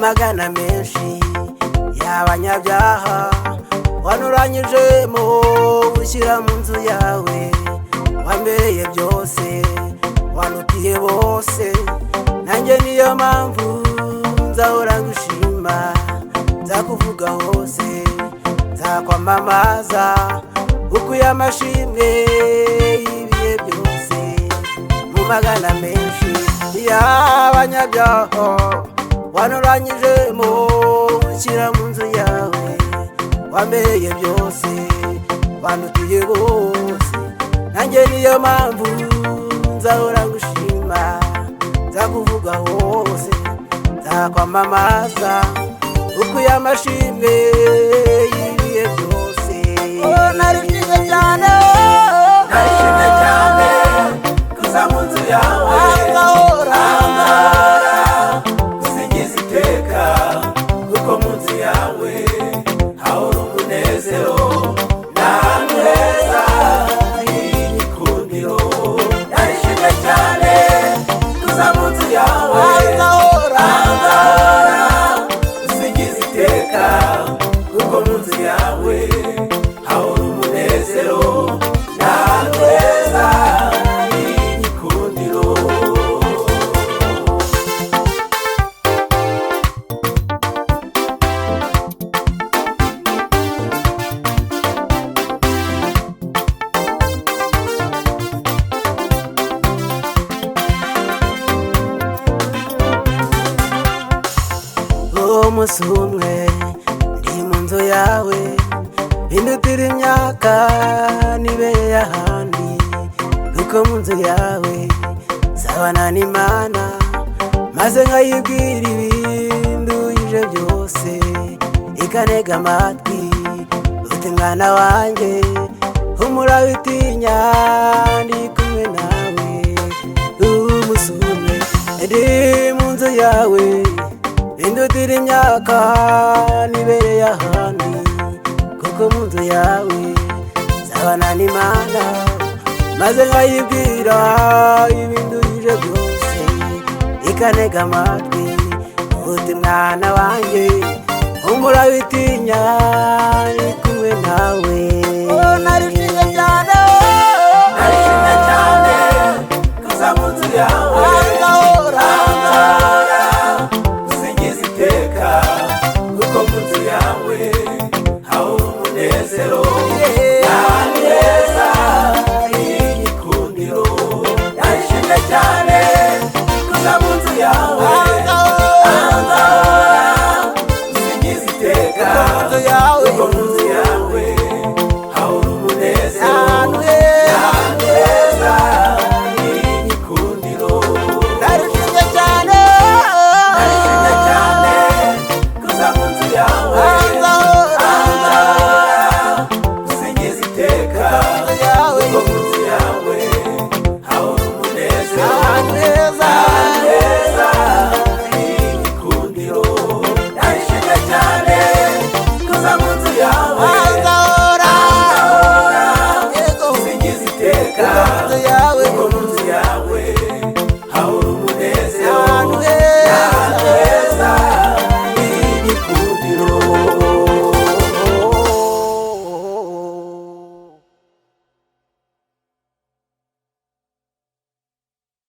magana menshi y'abanyabyaha wanuranyijemo ushyira mu nzu yawe, wambereye byose wanutiye bose, nanjye niyo mpamvu nzahora ngushima, nzakuvuga hose, nzakwamamaza ukuye amashimwe y'ibihe byose. Mu magana menshi y'abanyabyaha wanuranyijemo ushyira mu nzu yawe, wambereye byose wanutiye bose, nanjye niyo mpamvu nzahora ngushima, nzakuvuga hose, nzakwamamaza ukuye amashimwe y'ibihe byose. Narishimye cyane, narishimye cyane kuza mu nzu yawe, ngahora gusingiza iteka, kuko mu nzu yawe hahora umunezero, n'ahantu heza h'igikundiro. Narishimye cyane kuza mu nzu yawe, ngahora gusingiza iteka, kuko mu nzu yawe hahora umunezero, n'ahantu heza h'igikundiro. umunsi umwe ndi mu nzu yawe, bindutira imyaka nibereye ahandi, kuko mu nzu yawe zabana n'Imana, maze nkayibwira ibinduyije byose, ikanega amatwi uti mwana wanjye humura witinya ndi kumwe nawe. Umunsi umwe ndi mu nzu yawe, bindutira imyaka nibereye ahandi, kuko mu nzu yawe zabana n'Imana, maze nkayibwira ibinduyije byose, ikanega amatwi uti mwana wanjye humura witinya ndi kumwe nawe.